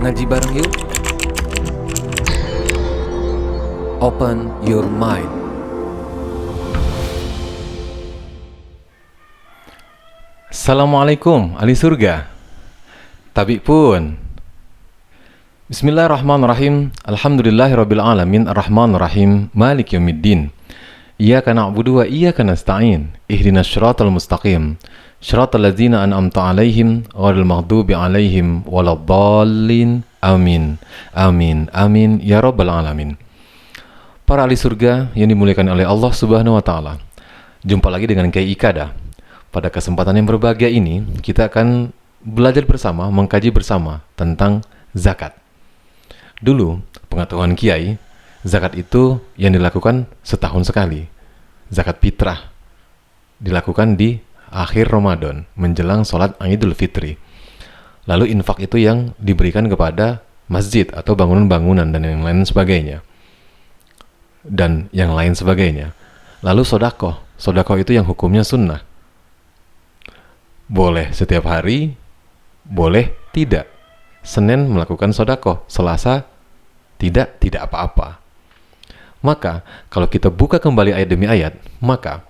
Ngaji bareng yuk. Open your mind. Assalamualaikum ahli surga. Tabi pun. Bismillahirrahmanirrahim. Alhamdulillahirabbil alamin arrahmanirrahim maliki yaumiddin. Iyyaka na'budu wa iyyaka nasta'in. Ihdinas siratal mustaqim. Shiratal ladzina an'amta 'alaihim ghairil maghdubi 'alaihim waladdallin. Amin. Amin. Amin ya rabbal alamin. Para ahli surga yang dimuliakan oleh Allah Subhanahu wa taala. Jumpa lagi dengan Kiai Ikada. Pada kesempatan yang berbahagia ini, kita akan belajar bersama, mengkaji bersama tentang zakat. Dulu, pengetahuan Kiai, zakat itu yang dilakukan setahun sekali. Zakat fitrah dilakukan di akhir Ramadan, menjelang sholat Idul Fitri. Lalu infak itu yang diberikan kepada masjid atau bangunan-bangunan dan yang lain sebagainya. Lalu sodakoh. Sodakoh itu yang hukumnya sunnah. Boleh setiap hari, boleh tidak. Senin melakukan sodakoh, Selasa tidak apa-apa. Maka, kalau kita buka kembali ayat demi ayat, maka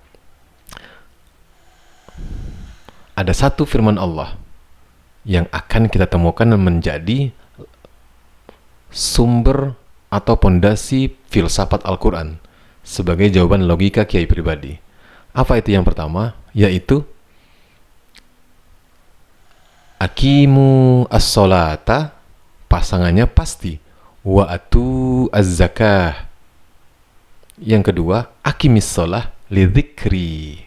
ada satu firman Allah yang akan kita temukan dan menjadi sumber atau pondasi filsafat Al-Quran sebagai jawaban logika Kiai pribadi. Apa itu yang pertama? Yaitu Aqimu as-solata, pasangannya pasti, wa atu az-zakah. Yang kedua, aqimis sholah lidzikri.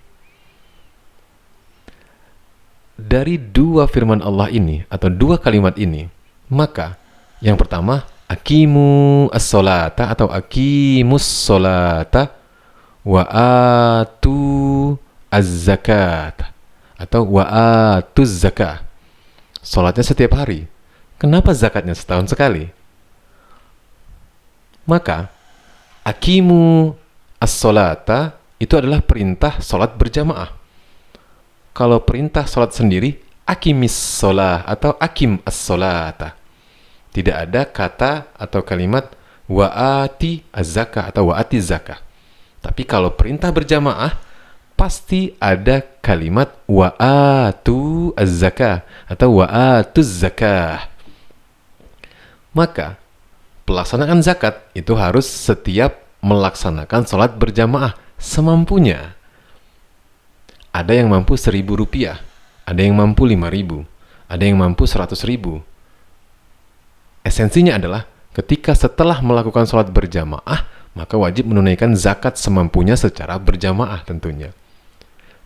Dari dua firman Allah ini atau dua kalimat ini, maka yang pertama, aqimu as-solata atau aqimus sholata wa atu az-zakat atau wa atuz zakah. Sholatnya setiap hari. Kenapa zakatnya setahun sekali? Maka aqimu as-sholata itu adalah perintah sholat berjamaah. Kalau perintah sholat sendiri, aqimis sholah atau aqim as-sholata. Tidak ada kata atau kalimat wa'ati az-zakah atau wa'ati zakah. Tapi kalau perintah berjamaah, pasti ada kalimat wa'atu az-zakah atau wa'atu zakah. Maka, pelaksanaan zakat itu harus setiap melaksanakan sholat berjamaah semampunya. Ada yang mampu 1.000 rupiah, ada yang mampu 5.000, ada yang mampu 100.000. Esensinya adalah ketika setelah melakukan sholat berjamaah, maka wajib menunaikan zakat semampunya secara berjamaah tentunya.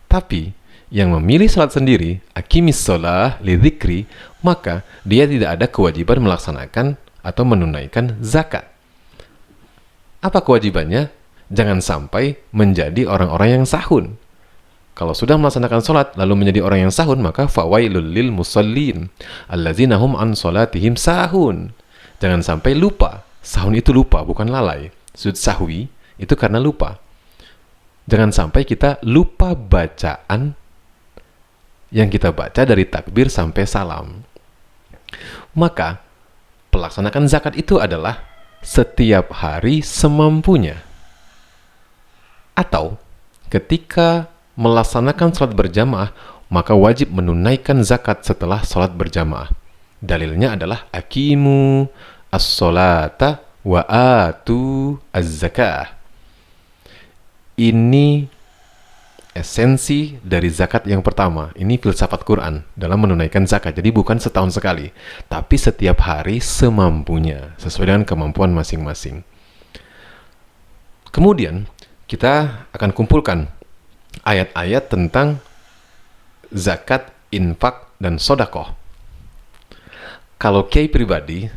Tapi, yang memilih sholat sendiri, aqimis sholah lidzikri, maka dia tidak ada kewajiban melaksanakan atau menunaikan zakat. Apa kewajibannya? Jangan sampai menjadi orang-orang yang sahun. Kalau sudah melaksanakan sholat lalu menjadi orang yang sahun, maka fawailul lil musallin allazina hum an sholatihim sahun. Jangan sampai lupa. Sahun itu lupa, bukan lalai. Sujud sahwi itu karena lupa. Jangan sampai kita lupa bacaan yang kita baca dari takbir sampai salam. Maka pelaksanaan zakat itu adalah setiap hari semampunya. Atau ketika melaksanakan sholat berjamaah, maka wajib menunaikan zakat setelah sholat berjamaah. Dalilnya adalah aqimu as-sholata wa atu az-zakah. Ini esensi dari zakat yang pertama. Ini filsafat Quran dalam menunaikan zakat. Jadi bukan setahun sekali, tapi setiap hari semampunya, sesuai dengan kemampuan masing-masing. Kemudian, kita akan kumpulkan ayat-ayat tentang zakat, infak, dan sodakoh. Kalau Kiai pribadi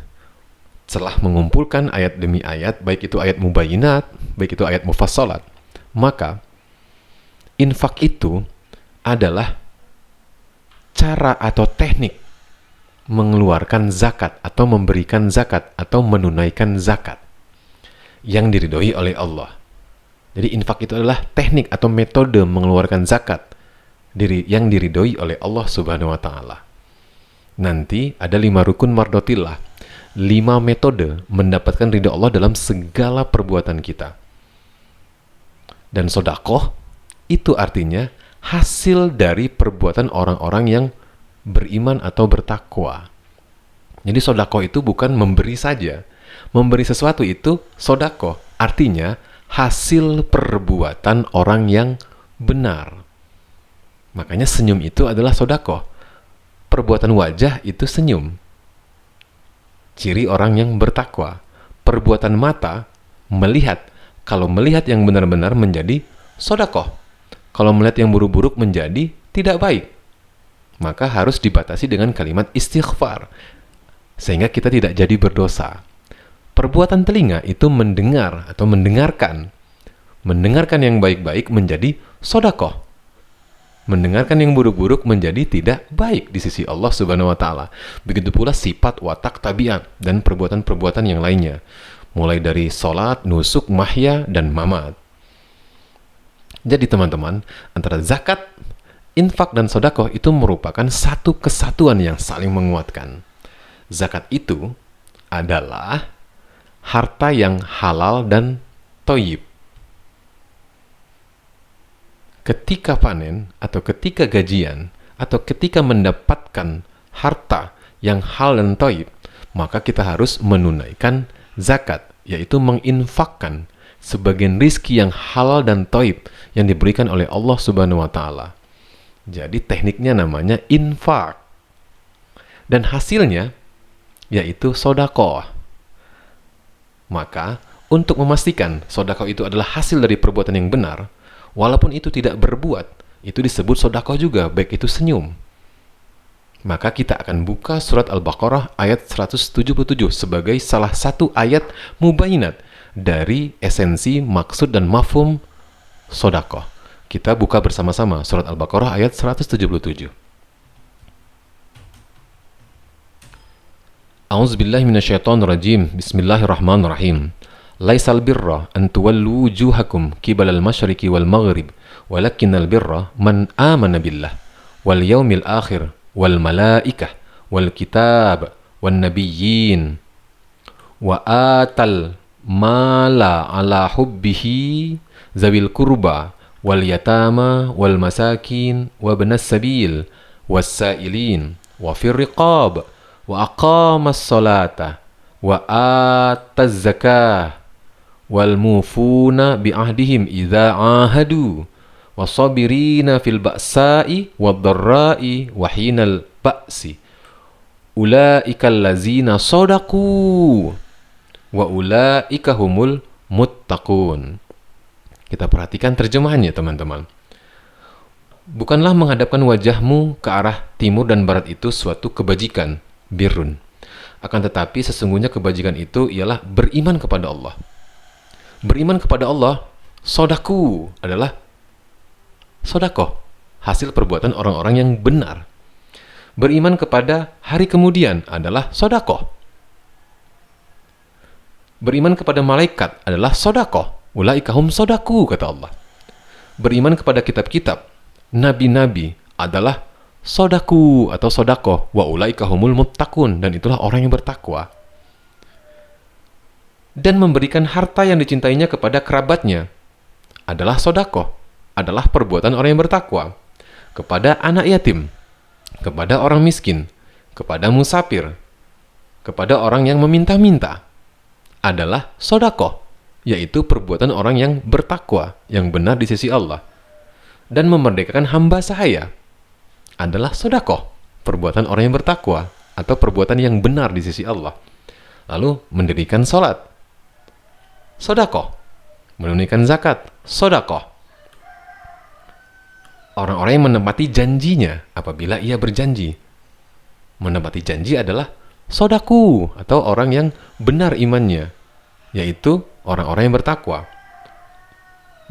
setelah mengumpulkan ayat demi ayat, baik itu ayat mubayyinat, baik itu ayat mufassalat, maka infak itu adalah cara atau teknik mengeluarkan zakat atau memberikan zakat atau menunaikan zakat yang diridhoi oleh Allah. Jadi infak itu adalah teknik atau metode mengeluarkan zakat yang diridhoi oleh Allah Subhanahu wa taala. Nanti ada 5 rukun mardotillah. 5 metode mendapatkan ridha Allah dalam segala perbuatan kita. Dan sodakoh itu artinya hasil dari perbuatan orang-orang yang beriman atau bertakwa. Jadi sodakoh itu bukan memberi saja. Memberi sesuatu itu sodakoh, artinya hasil perbuatan orang yang benar. Makanya senyum itu adalah sodakoh. Perbuatan wajah itu senyum, ciri orang yang bertakwa. Perbuatan mata melihat. Kalau melihat yang benar-benar menjadi sodakoh. Kalau melihat yang buruk-buruk menjadi tidak baik. Maka harus dibatasi dengan kalimat istighfar, sehingga kita tidak jadi berdosa. Perbuatan telinga itu mendengar atau mendengarkan. Mendengarkan yang baik-baik menjadi sodakoh. Mendengarkan yang buruk-buruk menjadi tidak baik di sisi Allah Subhanahu wa Ta'ala. Begitu pula sifat, watak, tabiat, dan perbuatan-perbuatan yang lainnya, mulai dari sholat, nusuk, mahya, dan mamat. Jadi teman-teman, antara zakat, infak, dan sodakoh itu merupakan satu kesatuan yang saling menguatkan. Zakat itu adalah harta yang halal dan thayyib. Ketika panen atau ketika gajian atau ketika mendapatkan harta yang halal dan thayyib, maka kita harus menunaikan zakat, yaitu menginfakkan sebagian rizki yang halal dan thayyib yang diberikan oleh Allah Subhanahu wa Ta'ala. Jadi tekniknya namanya infak. Dan hasilnya yaitu sodakoh. Maka untuk memastikan sodakoh itu adalah hasil dari perbuatan yang benar, walaupun itu tidak berbuat, itu disebut sodakoh juga, baik itu senyum. Maka kita akan buka surat Al-Baqarah ayat 177 sebagai salah satu ayat mubayinat dari esensi, maksud, dan mafhum sodakoh. Kita buka bersama-sama surat Al-Baqarah ayat 177. A'udzubillahi minasyaitonirrajim. Bismillahirrahmanirrahim. Laisal birra an tuwallu wujuhakum qibalal masyriqi wal maghrib, walakinnal birra man amana billah wal yaumil akhir wal malaikah wal kitab wan nabiyyin wa atal mala ala hubbihi zawil kurba wal yatama wal masakin wa ibnas sabil was sailin wa fir riqab wa aqamas salata wa ataz zakah wal mufuna bi ahdihim idza ahadu wasabirina fil ba'sa'i wad dharra'i wa hinal ba'si ulaika allazina sadaqu wa ulaika humul muttaqun. Kita perhatikan terjemahannya, teman-teman. Bukanlah menghadapkan wajahmu ke arah timur dan barat itu suatu kebajikan, birrun. Akan tetapi sesungguhnya kebajikan itu ialah beriman kepada Allah. Beriman kepada Allah, sodaku adalah sodakoh, hasil perbuatan orang-orang yang benar. Beriman kepada hari kemudian adalah sodakoh. Beriman kepada malaikat adalah sodakoh. Ulaika hum sodaku, kata Allah. Beriman kepada kitab-kitab, nabi-nabi adalah sodaku atau sodakoh. Wa ulaika humul muttaqun, dan itulah orang yang bertakwa. Dan memberikan harta yang dicintainya kepada kerabatnya adalah sodakoh, adalah perbuatan orang yang bertakwa. Kepada anak yatim, kepada orang miskin, kepada musafir, kepada orang yang meminta-minta adalah sodakoh, yaitu perbuatan orang yang bertakwa, yang benar di sisi Allah. Dan memerdekakan hamba sahaya adalah sodakoh, perbuatan orang yang bertakwa atau perbuatan yang benar di sisi Allah. Lalu mendirikan sholat, sodakoh. Menunaikan zakat, sodakoh. Orang-orang yang menepati janjinya apabila ia berjanji. Menepati janji adalah sodaku atau orang yang benar imannya, yaitu orang-orang yang bertakwa.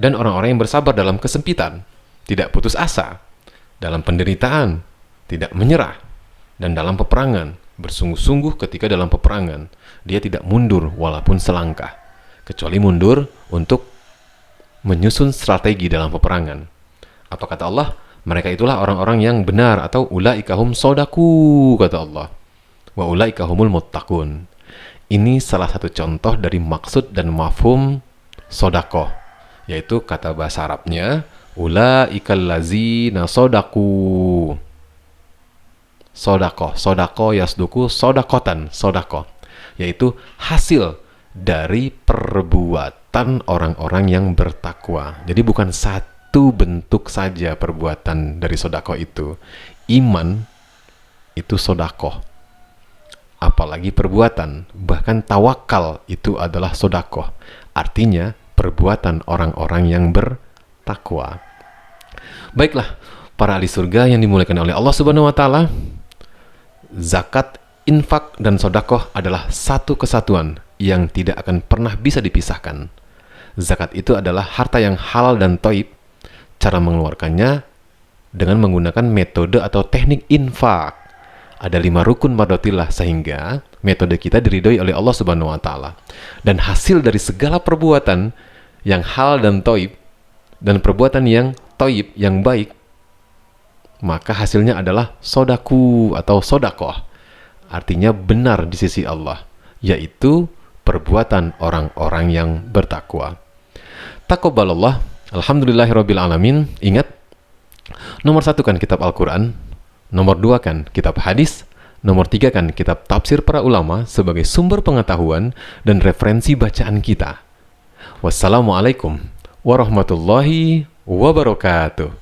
Dan orang-orang yang bersabar dalam kesempitan, tidak putus asa, dalam penderitaan, tidak menyerah, dan dalam peperangan, bersungguh-sungguh ketika dalam peperangan, dia tidak mundur walaupun selangkah, kecuali mundur untuk menyusun strategi dalam peperangan. Apa kata Allah? Mereka itulah orang-orang yang benar, atau ulaika hum sodaku, kata Allah. Wa ulaika humul muttaqun. Ini salah satu contoh dari maksud dan mafhum sodakoh, yaitu kata bahasa Arabnya ulaikal lazina sodaku. Sodakoh yasduku sodakotan, sodakoh, yaitu hasil dari perbuatan orang-orang yang bertakwa. Jadi bukan satu bentuk saja perbuatan dari sodakoh itu. Iman itu sodakoh, apalagi perbuatan. Bahkan tawakal itu adalah sodakoh, artinya perbuatan orang-orang yang bertakwa. Baiklah, para ahli surga yang dimuliakan oleh Allah Subhanahu wa Ta'ala, zakat, infak, dan sodakoh adalah satu kesatuan yang tidak akan pernah bisa dipisahkan. Zakat itu adalah harta yang halal dan thayyib. Cara mengeluarkannya dengan menggunakan metode atau teknik infak. Ada 5 rukun mardotillah, sehingga metode kita diridhoi oleh Allah Subhanahu wa Ta'ala. Dan hasil dari segala perbuatan yang halal dan thayyib, dan perbuatan yang thayyib, yang baik, maka hasilnya adalah sodaku atau sodakoh. Artinya benar di sisi Allah, yaitu perbuatan orang-orang yang bertakwa. Taqabbalallah, alhamdulillahirabbil alamin. Ingat, nomor 1 kan kitab Al-Quran, nomor 2 kan kitab hadis, nomor 3 kan kitab tafsir para ulama sebagai sumber pengetahuan dan referensi bacaan kita. Wassalamualaikum warahmatullahi wabarakatuh.